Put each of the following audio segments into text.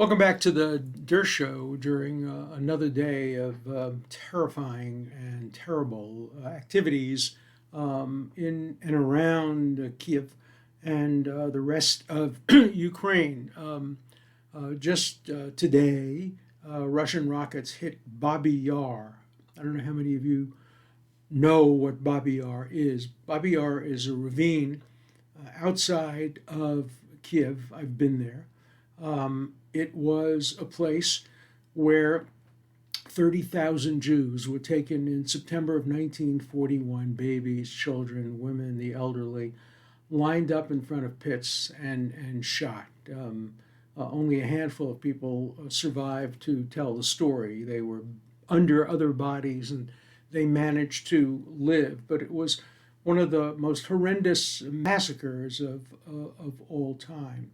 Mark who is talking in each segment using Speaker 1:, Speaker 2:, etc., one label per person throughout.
Speaker 1: Welcome back to the Dershow during another day of terrifying and terrible activities in and around Kiev and the rest of Ukraine. Just today, Russian rockets hit Babi Yar. I don't know how many of you know what Babi Yar is. Babi Yar is a ravine outside of Kiev. I've been there. It was a place where 30,000 Jews were taken in September of 1941, babies, children, women, the elderly, lined up in front of pits and shot. Only a handful of people survived to tell the story. They were under other bodies and they managed to live, but it was one of the most horrendous massacres of all time.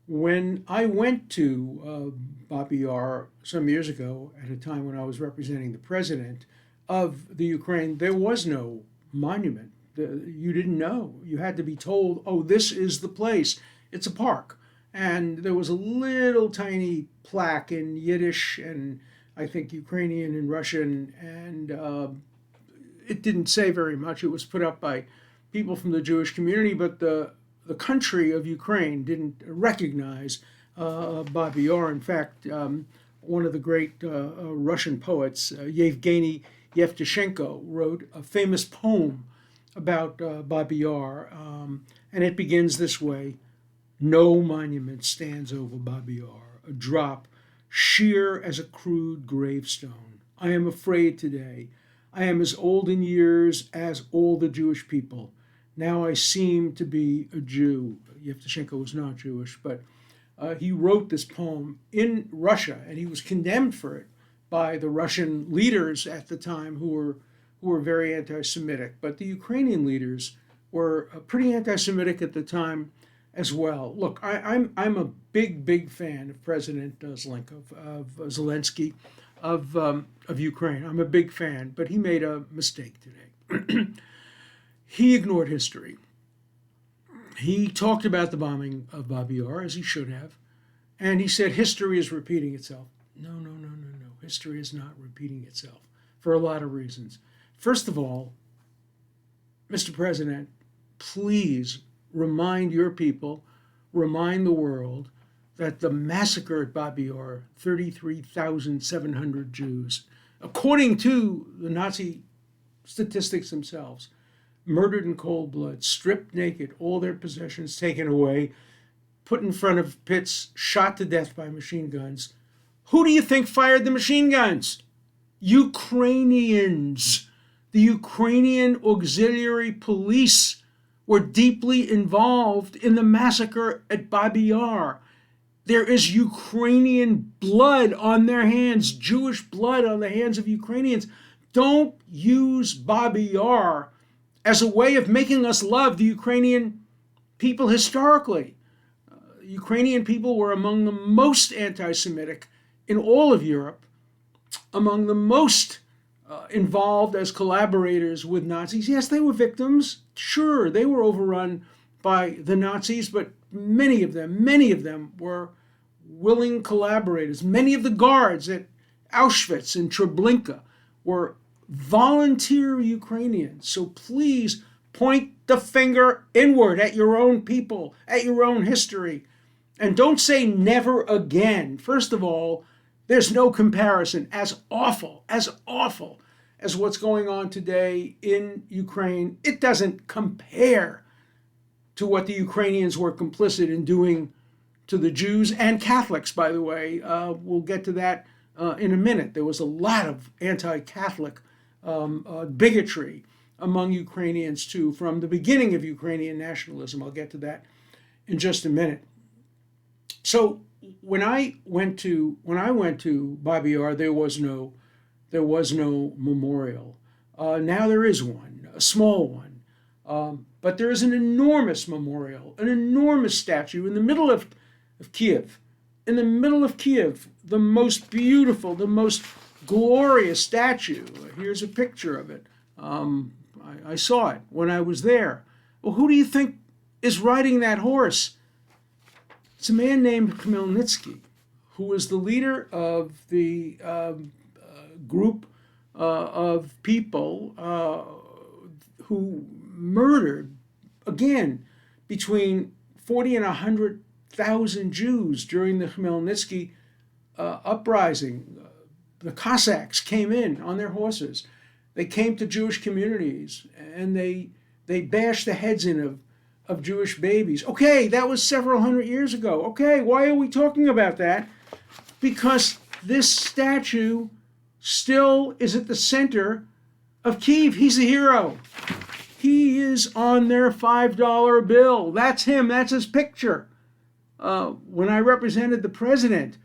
Speaker 1: When I went to Babi Yar some years ago, at a time when I was representing the president of the Ukraine, there was no monument. You didn't know. You had to be told, oh, this is the place. It's a park. And there was a little tiny plaque in Yiddish and I think Ukrainian and Russian, and it didn't say very much. It was put up by people from the Jewish community, but the country of Ukraine didn't recognize Babi Yar. In fact, one of the great Russian poets, Yevgeny Yevtushenko, wrote a famous poem about Babi Yar, and it begins this way: "No monument stands over Babi Yar, a drop sheer as a crude gravestone. I am afraid today. I am as old in years as all the Jewish people. Now I seem to be a Jew." Yevtushenko was not Jewish, but he wrote this poem in Russia, and he was condemned for it by the Russian leaders at the time, who were very anti-Semitic. But the Ukrainian leaders were pretty anti-Semitic at the time as well. Look, I'm a big fan of President Zelensky of Ukraine. I'm a big fan, but he made a mistake today. He ignored history. He talked about the bombing of Babi Yar, as he should have, and he said history is repeating itself. No. History is not repeating itself for a lot of reasons. First of all, Mr. President, please remind your people, remind the world that the massacre at Babi Yar, 33,700 Jews, according to the Nazi statistics themselves, murdered in cold blood, stripped naked, all their possessions taken away, put in front of pits, shot to death by machine guns. Who do you think fired the machine guns? Ukrainians. The Ukrainian auxiliary police were deeply involved in the massacre at Babi Yar. There is Ukrainian blood on their hands, Jewish blood on the hands of Ukrainians. Don't use Babi Yar as a way of making us love the Ukrainian people historically. Ukrainian people were among the most anti-Semitic in all of Europe, among the most involved as collaborators with Nazis. Yes, they were victims. Sure, they were overrun by the Nazis, but many of them were willing collaborators. Many of the guards at Auschwitz and Treblinka were volunteer Ukrainians. So please point the finger inward at your own people, at your own history, and don't say never again. First of all, there's no comparison. As awful as what's going on today in Ukraine, it doesn't compare to what the Ukrainians were complicit in doing to the Jews and Catholics, by the way. We'll get to that in a minute. There was a lot of anti-Catholic bigotry among Ukrainians too, from the beginning of Ukrainian nationalism. I'll get to that in just a minute. So when I went to Babi Yar, there was no memorial. Now there is one, a small one, but there is an enormous memorial, an enormous statue in the middle of Kiev. In the middle of Kiev, the most beautiful, the most glorious statue. Here's a picture of it. I saw it when I was there. Well, who do you think is riding that horse? It's a man named Khmelnytsky, who was the leader of the group of people who murdered, again, between 40 and 100,000 Jews during the Khmelnytsky uprising. The Cossacks came in on their horses. They came to Jewish communities and they bashed the heads in of Jewish babies. Okay, that was several hundred years ago. Okay, why are we talking about that? Because this statue still is at the center of Kyiv. He's a hero. He is on their $5 bill. That's him. That's his picture. When I represented the president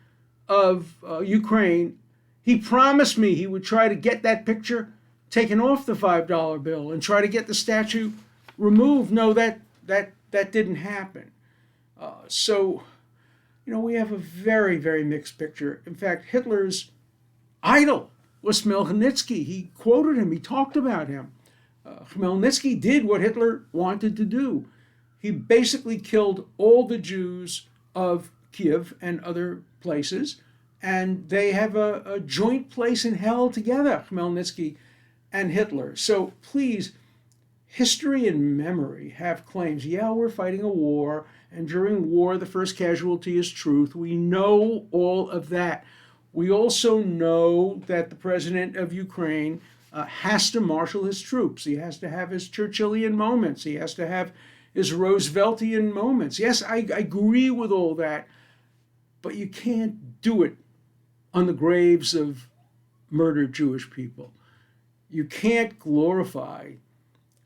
Speaker 1: of Ukraine, he promised me he would try to get that picture taken off the $5 bill and try to get the statue removed. No, that didn't happen. So, we have a very, very mixed picture. In fact, Hitler's idol was Khmelnytsky. He quoted him. He talked about him. Khmelnytsky did what Hitler wanted to do. He basically killed all the Jews of Kiev and other places, and they have a joint place in hell together, Khmelnytsky and Hitler. So please, history and memory have claims. Yeah, we're fighting a war, and during war, the first casualty is truth. We know all of that. We also know that the president of Ukraine has to marshal his troops. He has to have his Churchillian moments. He has to have his Rooseveltian moments. Yes, I agree with all that, but you can't do it on the graves of murdered Jewish people. You can't glorify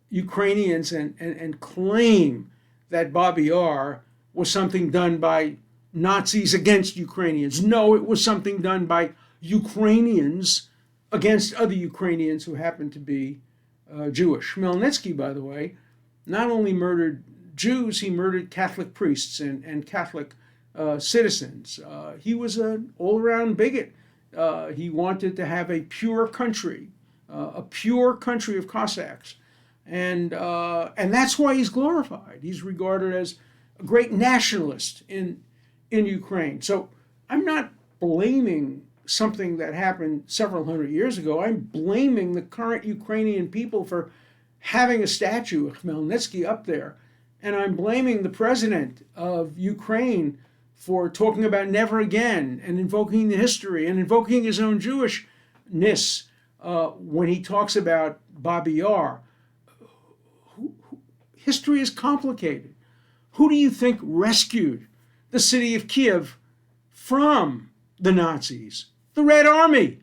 Speaker 1: Ukrainians and claim that Babi Yar was something done by Nazis against Ukrainians. No, it was something done by Ukrainians against other Ukrainians who happened to be Jewish. Khmelnytsky, by the way, not only murdered Jews, he murdered Catholic priests and Catholic citizens. He was an all-around bigot. He wanted to have a pure country of Cossacks. And that's why he's glorified. He's regarded as a great nationalist in Ukraine. So I'm not blaming something that happened several hundred years ago. I'm blaming the current Ukrainian people for having a statue of Khmelnytsky up there. And I'm blaming the president of Ukraine for talking about never again and invoking the history and invoking his own Jewishness when he talks about Babi Yar. History is complicated. Who do you think rescued the city of Kiev from the Nazis? The Red Army,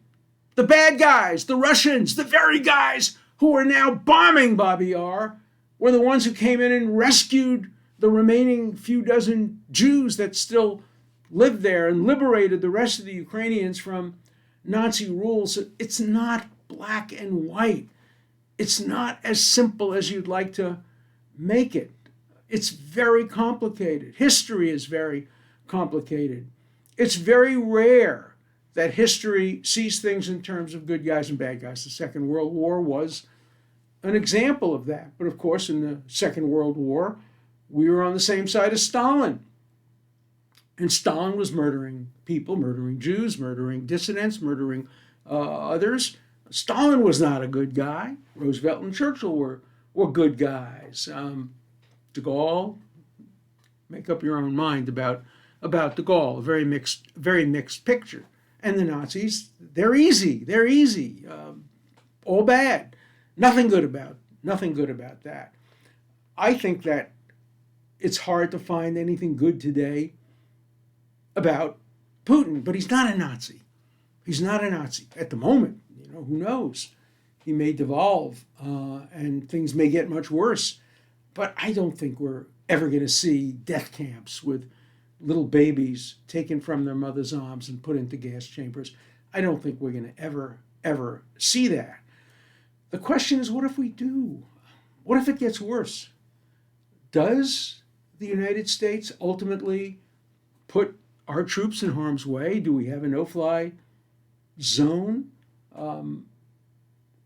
Speaker 1: the bad guys, the Russians, the very guys who are now bombing Babi Yar were the ones who came in and rescued the remaining few dozen Jews that still lived there and liberated the rest of the Ukrainians from Nazi rule. So it's not black and white. It's not as simple as you'd like to make it. It's very complicated. History is very complicated. It's very rare that history sees things in terms of good guys and bad guys. The Second World War was an example of that. But of course, in the Second World War, we were on the same side as Stalin. And Stalin was murdering people, murdering Jews, murdering dissidents, murdering others. Stalin was not a good guy. Roosevelt and Churchill were good guys. De Gaulle, make up your own mind about de Gaulle, a very mixed picture. And the Nazis, they're easy, all bad. Nothing good about that. I think that it's hard to find anything good today about Putin, but he's not a Nazi. He's not a Nazi at the moment. Who knows? He may devolve and things may get much worse. But I don't think we're ever going to see death camps with little babies taken from their mother's arms and put into gas chambers. I don't think we're going to ever see that. The question is, what if we do? What if it gets worse? Does the United States ultimately put our troops in harm's way? Do we have a no-fly zone?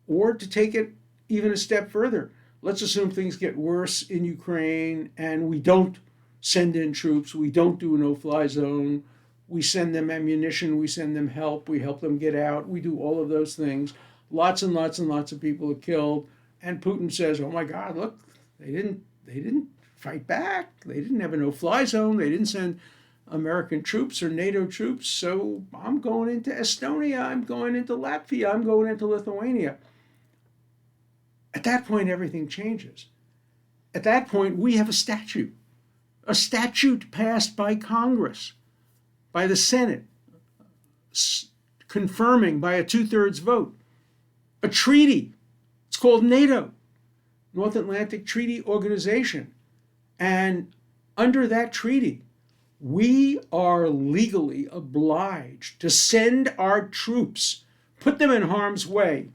Speaker 1: Or to take it even a step further, let's assume things get worse in Ukraine and we don't send in troops, we don't do a no-fly zone, We send them ammunition, we send them help, we help them get out, we do all of those things. Lots and lots and lots of people are killed, and Putin says, "Oh my God, look, they didn't fight back. They didn't have a no-fly zone. They didn't send American troops or NATO troops. So I'm going into Estonia. I'm going into Latvia. I'm going into Lithuania." At that point, everything changes. At that point, we have a statute passed by Congress, by the Senate, confirming by a 2/3 vote, a treaty. It's called NATO, North Atlantic Treaty Organization. And under that treaty, we are legally obliged to send our troops, put them in harm's way,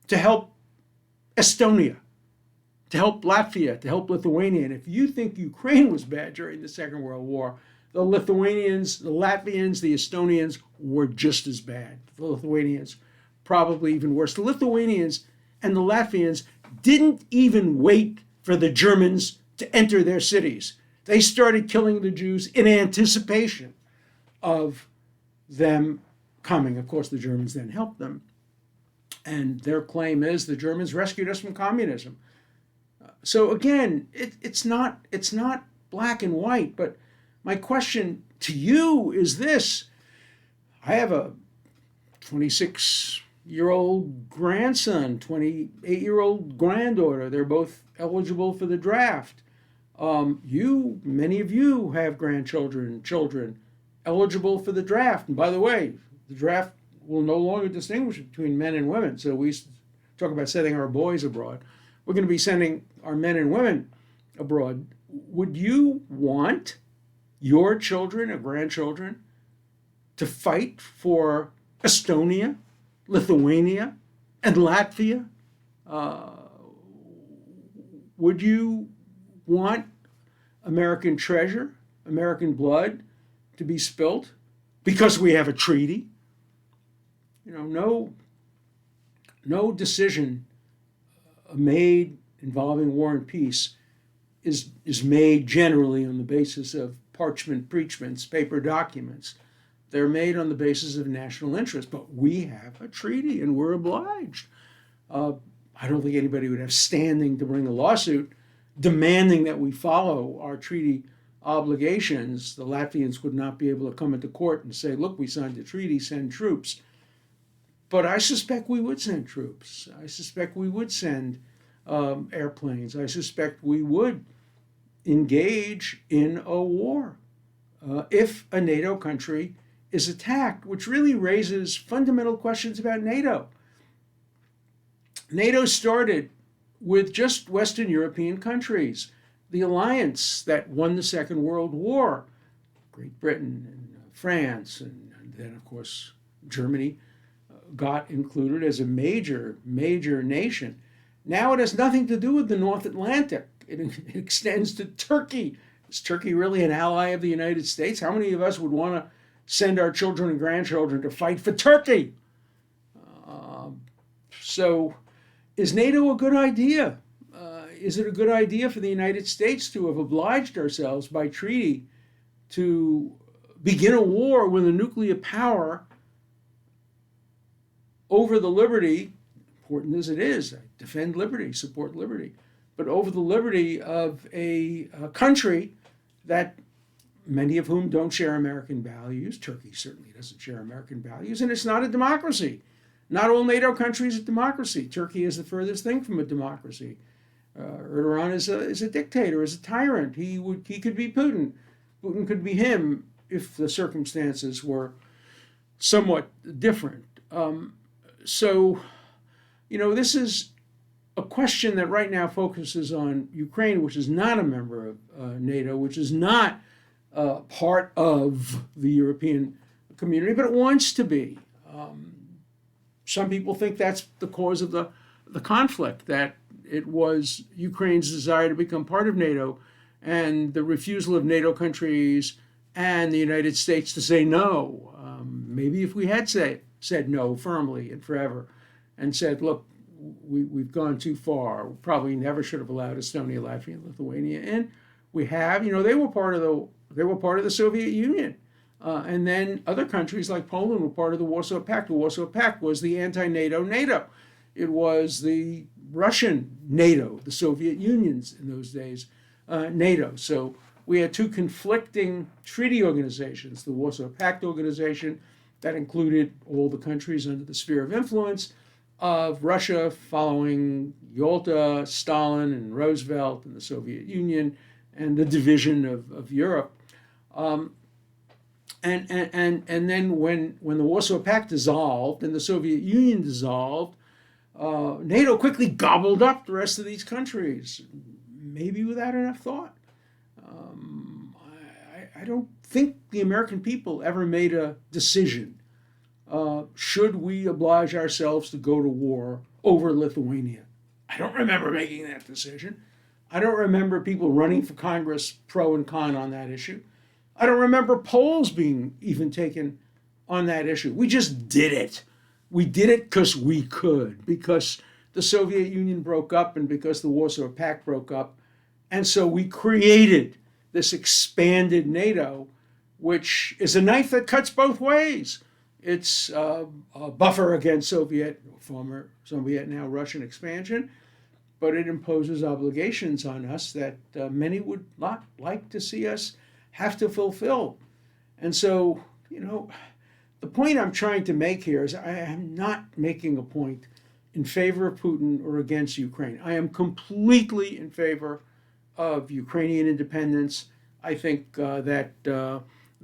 Speaker 1: to help Estonia, to help Latvia, to help Lithuania. And if you think Ukraine was bad during the Second World War, the Lithuanians, the Latvians, the Estonians were just as bad. The Lithuanians, probably even worse. The Lithuanians and the Latvians didn't even wait for the Germans to enter their cities. They started killing the Jews in anticipation of them coming. Of course, the Germans then helped them. And their claim is the Germans rescued us from communism. So again, it's not black and white. But my question to you is this. I have a 26-year-old grandson, 28-year-old granddaughter. They're both eligible for the draft. Many of you have grandchildren, children eligible for the draft. And by the way, the draft will no longer distinguish between men and women. So we talk about sending our boys abroad. We're going to be sending our men and women abroad. Would you want your children or grandchildren to fight for Estonia, Lithuania, and Latvia? Would you want American treasure, American blood to be spilt because we have a treaty? No decision made involving war and peace is made generally on the basis of parchment preachments, paper documents. They're made on the basis of national interest, but we have a treaty and we're obliged. I don't think anybody would have standing to bring a lawsuit demanding that we follow our treaty obligations. The Latvians would not be able to come into court and say, look, we signed the treaty, send troops. But I suspect we would send troops. I suspect we would send airplanes. I suspect we would engage in a war if a NATO country is attacked, which really raises fundamental questions about NATO. NATO started with just Western European countries. The alliance that won the Second World War, Great Britain and France, and then, of course, Germany got included as a major nation. Now it has nothing to do with the North Atlantic. It extends to Turkey. Is Turkey really an ally of the United States? How many of us would want to send our children and grandchildren to fight for Turkey? So is NATO a good idea? Is it a good idea for the United States to have obliged ourselves by treaty to begin a war with a nuclear power over the liberty, important as it is, defend liberty, support liberty, but over the liberty of a country that many of whom don't share American values? Turkey certainly doesn't share American values, and it's not a democracy. Not all NATO countries are democracy. Turkey is the furthest thing from a democracy. Erdogan is a dictator, is a tyrant. He could be Putin. Putin could be him if the circumstances were somewhat different. So, this is a question that right now focuses on Ukraine, which is not a member of NATO, which is not part of the European community, but it wants to be. Some people think that's the cause of the conflict, that it was Ukraine's desire to become part of NATO and the refusal of NATO countries and the United States to say no. Maybe if we had said no firmly and forever and said, look, we've gone too far. We probably never should have allowed Estonia, Latvia, and Lithuania in. We have, they were part of the Soviet Union. And then other countries like Poland were part of the Warsaw Pact. The Warsaw Pact was the anti-NATO NATO. It was the Russian NATO, the Soviet Union's in those days, NATO. So we had two conflicting treaty organizations, the Warsaw Pact organization that included all the countries under the sphere of influence of Russia following Yalta, Stalin, and Roosevelt, and the Soviet Union, and the division of Europe. And then when the Warsaw Pact dissolved and the Soviet Union dissolved, NATO quickly gobbled up the rest of these countries, maybe without enough thought. I don't think the American people ever made a decision. Should we oblige ourselves to go to war over Lithuania? I don't remember making that decision. I don't remember people running for Congress pro and con on that issue. I don't remember polls being even taken on that issue. We just did it. We did it because we could, because the Soviet Union broke up and because the Warsaw Pact broke up. And so we created this expanded NATO, which is a knife that cuts both ways. It's a buffer against former Soviet, now Russian expansion, but it imposes obligations on us that many would not like to see us have to fulfill. And so, the point I'm trying to make here is I am not making a point in favor of Putin or against Ukraine. I am completely in favor of Ukrainian independence. I think that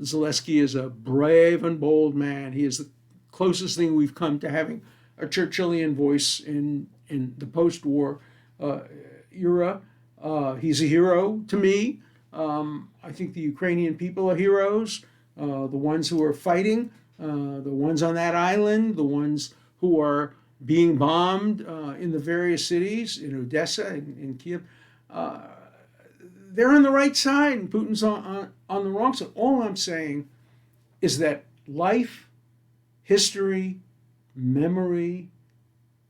Speaker 1: Zelensky is a brave and bold man. He is the closest thing we've come to having a Churchillian voice in the post-war era. He's a hero to me. I think the Ukrainian people are heroes. The ones who are fighting, the ones on that island, the ones who are being bombed in the various cities, in Odessa and in Kiev, they're on the right side and Putin's on the wrong side. All I'm saying is that life, history, memory,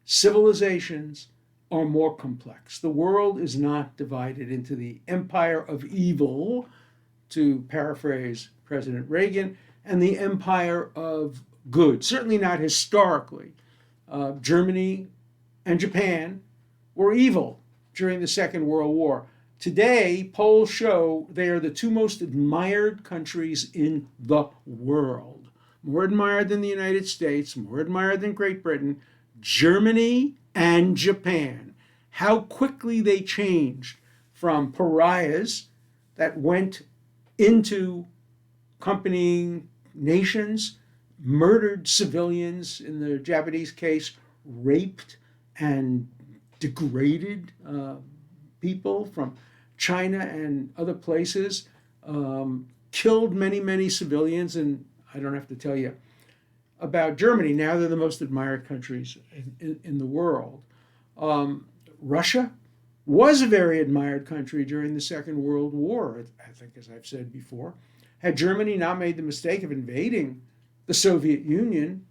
Speaker 1: civilizations are more complex. The world is not divided into the empire of evil, to paraphrase President Reagan, and the empire of good. Certainly not historically. Germany and Japan were evil during the Second World War. Today, polls show they are the two most admired countries in the world. More admired than the United States, more admired than Great Britain, Germany and Japan. How quickly they changed from pariahs that went into accompanying nations, murdered civilians, in the Japanese case, raped and degraded people from China and other places, killed many, many civilians. And I don't have to tell you about Germany. Now they're the most admired countries in the world. Russia was a very admired country during the Second World War, I think, as I've said before. Had Germany not made the mistake of invading the Soviet Union,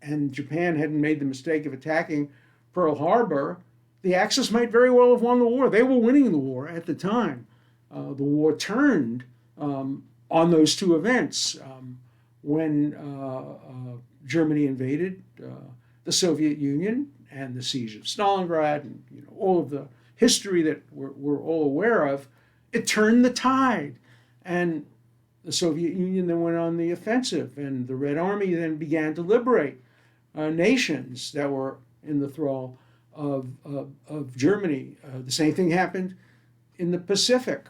Speaker 1: and Japan hadn't made the mistake of attacking Pearl Harbor, the Axis might very well have won the war. They were winning the war at the time. The war turned on those two events. When Germany invaded the Soviet Union and the siege of Stalingrad, and all of the history that we're all aware of, it turned the tide. And the Soviet Union then went on the offensive, and the Red Army then began to liberate nations that were in the thrall of Germany. The same thing happened in the Pacific.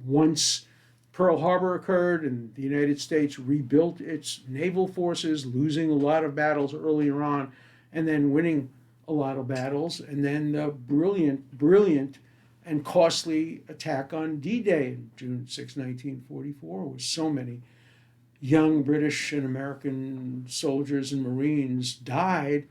Speaker 1: Once Pearl Harbor occurred and the United States rebuilt its naval forces, losing a lot of battles earlier on and then winning a lot of battles, and then the brilliant and costly attack on D-Day in June 6, 1944, where so many young British and American soldiers and Marines died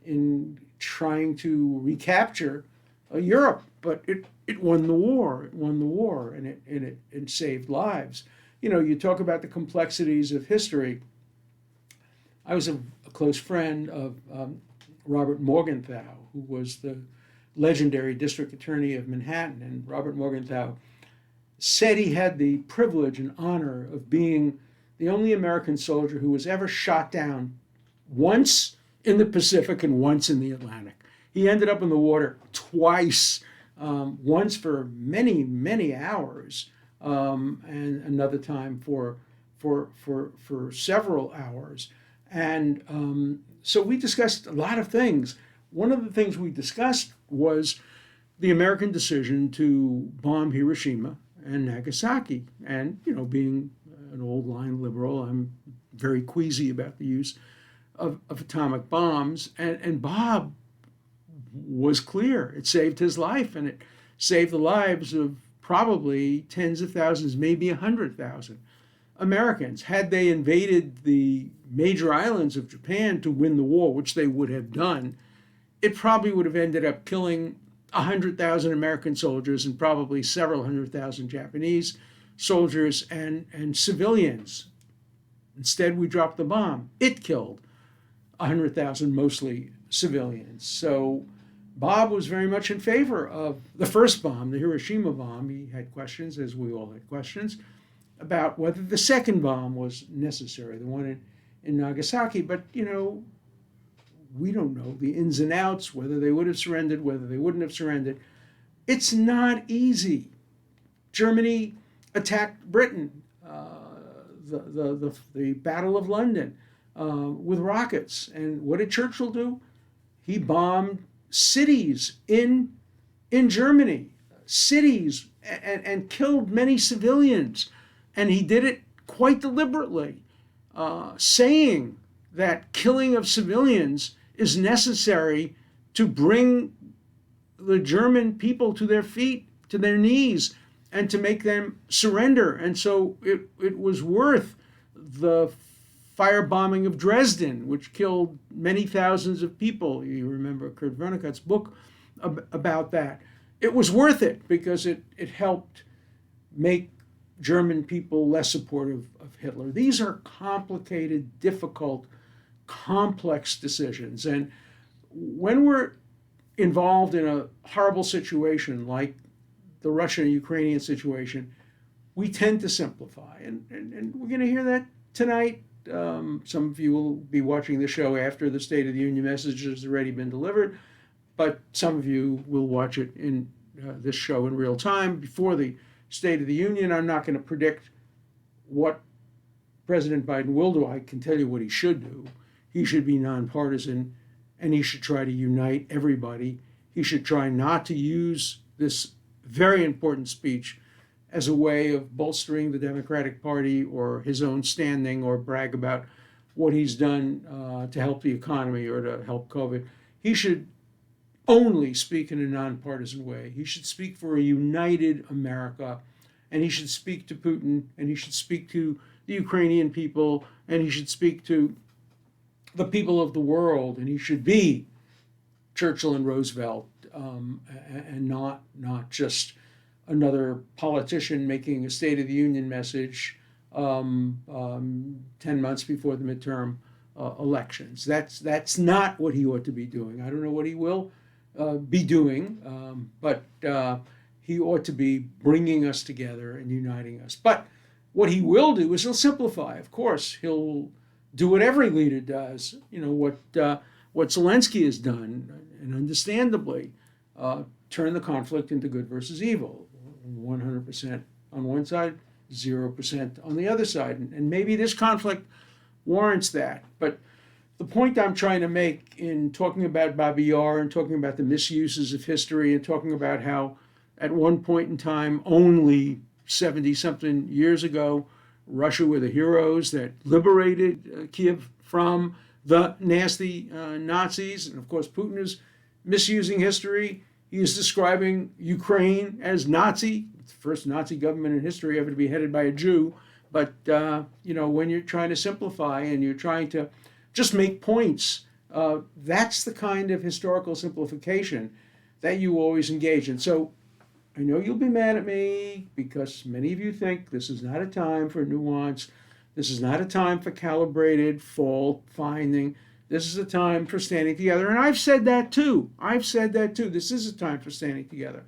Speaker 1: in trying to recapture Europe. But it won the war. It won the war, and it saved lives. You talk about the complexities of history. I was a close friend of Robert Morgenthau, who was the legendary district attorney of Manhattan. And Robert Morgenthau said he had the privilege and honor of being the only American soldier who was ever shot down once in the Pacific and once in the Atlantic. He ended up in the water twice, once for many, many hours, and another time for several hours. And so we discussed a lot of things. One of the things we discussed was the American decision to bomb Hiroshima and Nagasaki. And, being an old line liberal, I'm very queasy about the use of atomic bombs. And Bob was clear. It saved his life, and it saved the lives of probably tens of thousands, maybe 100,000 Americans. Had they invaded the major islands of Japan to win the war, which they would have done, it probably would have ended up killing 100,000 American soldiers and probably several 100,000 Japanese soldiers and civilians. Instead, we dropped the bomb. It killed 100,000, mostly civilians. So Bob was very much in favor of the first bomb, the Hiroshima bomb. He had questions, as we all had questions, about whether the second bomb was necessary, the one in Nagasaki. But, we don't know the ins and outs, whether they would have surrendered, whether they wouldn't have surrendered. It's not easy. Germany attacked Britain, the Battle of London, with rockets. And what did Churchill do? He bombed cities in Germany, cities, and killed many civilians. And he did it quite deliberately, saying that killing of civilians is necessary to bring the German people to their feet, to their knees, and to make them surrender. And so it was worth the firebombing of Dresden, which killed many thousands of people. You remember Kurt Vonnegut's book about that. It was worth it because it helped make German people less supportive of Hitler. These are complicated, difficult, complex decisions. And when we're involved in a horrible situation like the Russian-Ukrainian situation, we tend to simplify. And we're going to hear that tonight. Some of you will be watching the show after the State of the Union message has already been delivered, but some of you will watch it in this show in real time before the State of the Union. I'm not going to predict what President Biden will do. I can tell you what he should do. He should be nonpartisan, and he should try to unite everybody. He should try not to use this very important speech as a way of bolstering the Democratic Party or his own standing or brag about what he's done to help the economy or to help COVID. He should only speak in a nonpartisan way. He should speak for a united America, and he should speak to Putin, and he should speak to the Ukrainian people, and he should speak to the people of the world, and he should be Churchill and Roosevelt, and not just another politician making a State of the Union message 10 months before the midterm elections. That's not what he ought to be doing. I don't know what he will be doing, but he ought to be bringing us together and uniting us. But what he will do is he'll simplify. Of course, he'll do what every leader does. What Zelensky has done, and understandably, turn the conflict into good versus evil. 100% on one side, 0% on the other side. And maybe this conflict warrants that. But the point I'm trying to make in talking about Babi Yar and talking about the misuses of history and talking about how at one point in time, only 70-something years ago, Russia were the heroes that liberated Kiev from the nasty Nazis. And of course, Putin is misusing history. He is describing Ukraine as Nazi, the first Nazi government in history ever to be headed by a Jew. But, when you're trying to simplify and you're trying to just make points, that's the kind of historical simplification that you always engage in. So I know you'll be mad at me because many of you think this is not a time for nuance. This is not a time for calibrated fault finding. This is a time for standing together. And I've said that too. This is a time for standing together.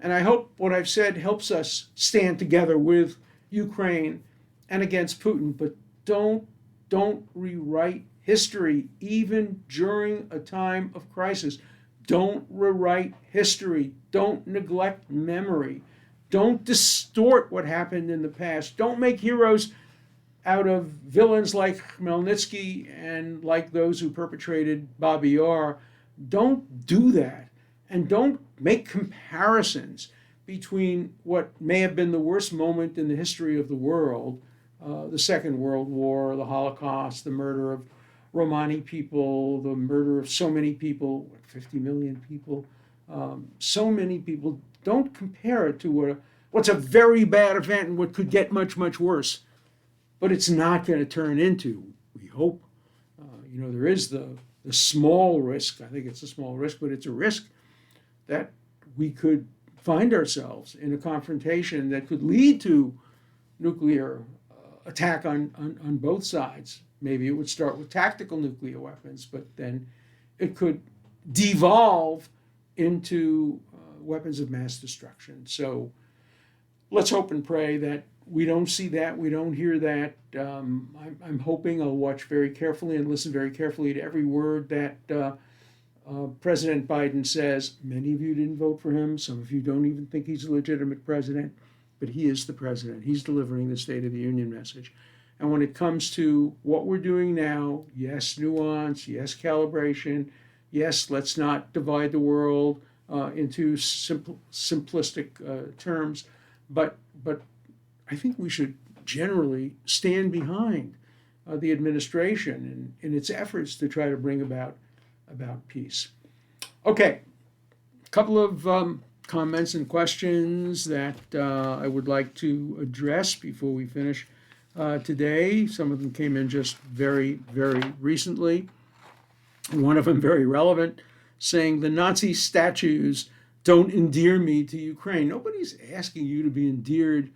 Speaker 1: And I hope what I've said helps us stand together with Ukraine and against Putin. But don't rewrite history, even during a time of crisis. Don't rewrite history. Don't neglect memory. Don't distort what happened in the past. Don't make heroes out of villains like Khmelnytsky and like those who perpetrated Babi Yar. Don't do that. And don't make comparisons between what may have been the worst moment in the history of the world, the Second World War, the Holocaust, the murder of Romani people, the murder of so many people, 50 million people, so many people. Don't compare it to what's a very bad event and what could get much, much worse. But it's not going to turn into, we hope, there is the small risk. I think it's a small risk, but it's a risk that we could find ourselves in a confrontation that could lead to nuclear attack on both sides. Maybe it would start with tactical nuclear weapons, but then it could devolve into weapons of mass destruction. So let's hope and pray that we don't see that, we don't hear that. I'm hoping I'll watch very carefully and listen very carefully to every word that President Biden says. Many of you didn't vote for him. Some of you don't even think he's a legitimate president, but he is the president. He's delivering the State of the Union message. And when it comes to what we're doing now, yes, nuance, yes, calibration, yes, let's not divide the world into simplistic terms, but I think we should generally stand behind the administration in its efforts to try to bring about peace. Okay, a couple of comments and questions that I would like to address before we finish today. Some of them came in just very, very recently. One of them very relevant, saying the Nazi statues don't endear me to Ukraine. Nobody's asking you to be endeared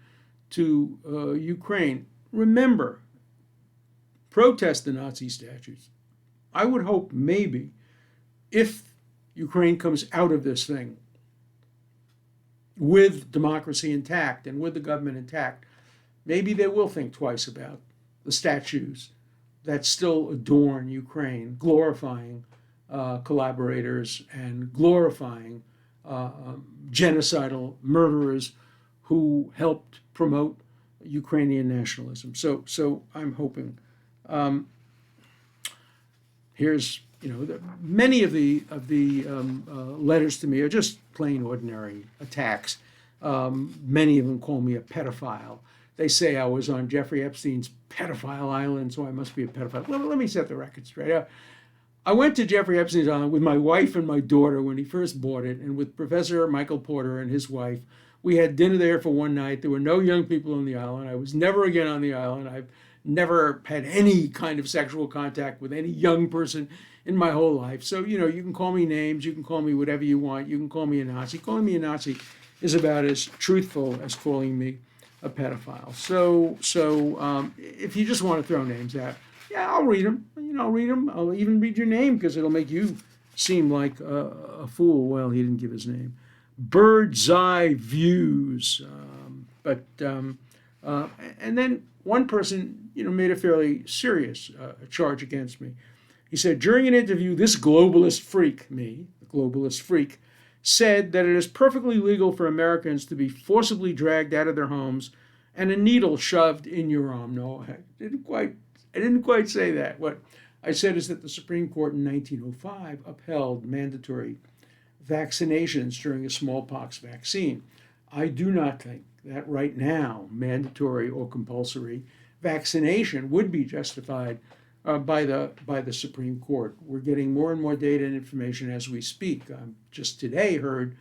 Speaker 1: to Ukraine. Remember, protest the Nazi statues. I would hope maybe if Ukraine comes out of this thing with democracy intact and with the government intact, maybe they will think twice about the statues that still adorn Ukraine, glorifying collaborators and glorifying genocidal murderers who helped promote Ukrainian nationalism. So I'm hoping. Here's many of the letters to me are just plain ordinary attacks. Many of them call me a pedophile. They say I was on Jeffrey Epstein's pedophile island, so I must be a pedophile. Let me set the record straight. I went to Jeffrey Epstein's island with my wife and my daughter when he first bought it, and with Professor Michael Porter and his wife. We had dinner there for one night. There were no young people on the island. I was never again on the island. I've never had any kind of sexual contact with any young person in my whole life. So, you can call me names. You can call me whatever you want. You can call me a Nazi. Calling me a Nazi is about as truthful as calling me a pedophile. So if you just want to throw names out, yeah, I'll read them. I'll read them. I'll even read your name because it'll make you seem like a fool. Well, he didn't give his name. Bird's eye views. And then one person, made a fairly serious charge against me. He said, during an interview, this globalist freak, the globalist freak, said that it is perfectly legal for Americans to be forcibly dragged out of their homes and a needle shoved in your arm. No, I didn't quite say that. What I said is that the Supreme Court in 1905 upheld mandatory vaccinations during a smallpox vaccine. I do not think that right now mandatory or compulsory vaccination would be justified by the Supreme Court. We're getting more and more data and information as we speak. Just today heard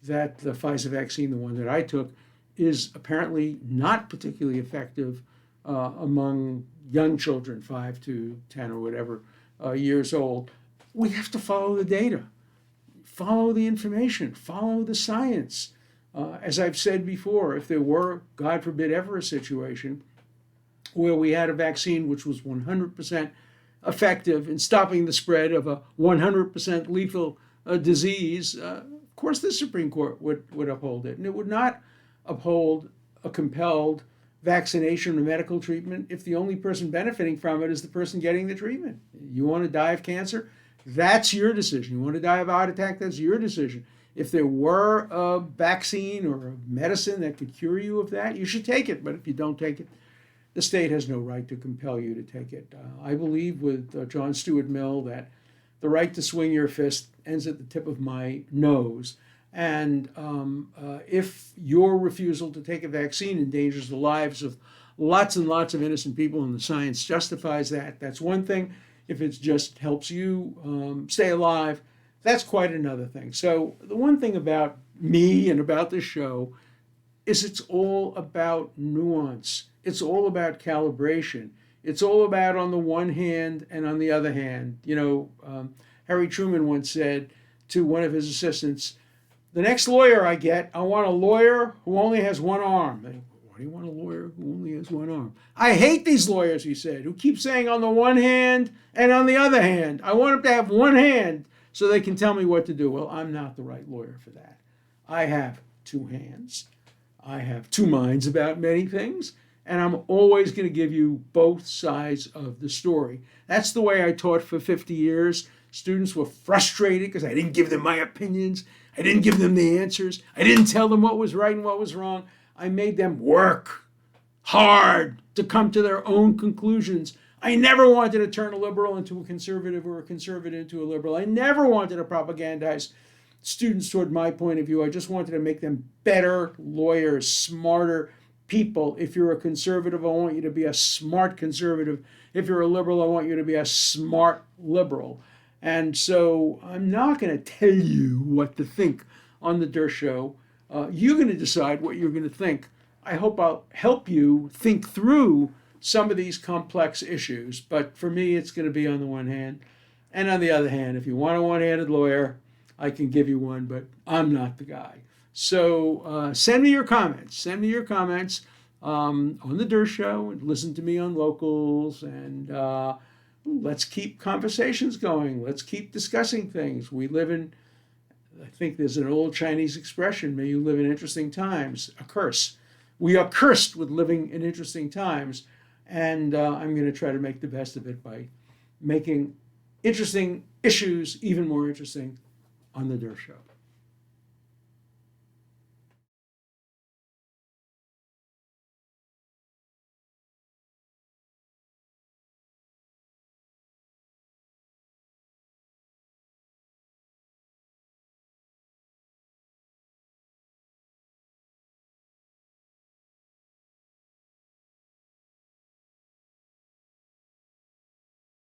Speaker 1: that the Pfizer vaccine, the one that I took, is apparently not particularly effective among young children, 5 to 10 or whatever years old. We have to follow the data, follow the information, follow the science. As I've said before, if there were, God forbid, ever a situation where we had a vaccine which was 100% effective in stopping the spread of a 100% lethal disease, Of course the Supreme Court would uphold it. And it would not uphold a compelled vaccination or medical treatment if the only person benefiting from it is the person getting the treatment. You want to die of cancer? That's your decision. You want to die of a heart attack? That's your decision. If there were a vaccine or a medicine that could cure you of that, you should take it. But if you don't take it, the state has no right to compel you to take it. I believe with John Stuart Mill that the right to swing your fist ends at the tip of my nose. And if your refusal to take a vaccine endangers the lives of lots and lots of innocent people and the science justifies that, that's one thing. If it just helps you stay alive, that's quite another thing. So the one thing about me and about this show is it's all about nuance. It's all about calibration. It's all about on the one hand and on the other hand. Harry Truman once said to one of his assistants, the next lawyer I get, I want a lawyer who only has one arm. Why do you want a lawyer who only has one arm? I hate these lawyers, he said, who keep saying on the one hand and on the other hand. I want them to have one hand so they can tell me what to do. Well, I'm not the right lawyer for that. I have two hands. I have two minds about many things, and I'm always going to give you both sides of the story. That's the way I taught for 50 years. Students were frustrated because I didn't give them my opinions. I didn't give them the answers. I didn't tell them what was right and what was wrong. I made them work hard to come to their own conclusions. I never wanted to turn a liberal into a conservative or a conservative into a liberal. I never wanted to propagandize students toward my point of view. I just wanted to make them better lawyers, smarter people. If you're a conservative, I want you to be a smart conservative. If you're a liberal, I want you to be a smart liberal. And so I'm not going to tell you what to think on the Dershow. You're going to decide what you're going to think. I hope I'll help you think through some of these complex issues. But for me, it's going to be on the one hand. And on the other hand, if you want a one-handed lawyer, I can give you one, but I'm not the guy. So send me your comments. Send me your comments on the Dershow and listen to me on Locals. And let's keep conversations going. Let's keep discussing things. We live in, I think there's an old Chinese expression, may you live in interesting times, a curse. We are cursed with living in interesting times. And I'm going to try to make the best of it by making interesting issues even more interesting on the Dershow.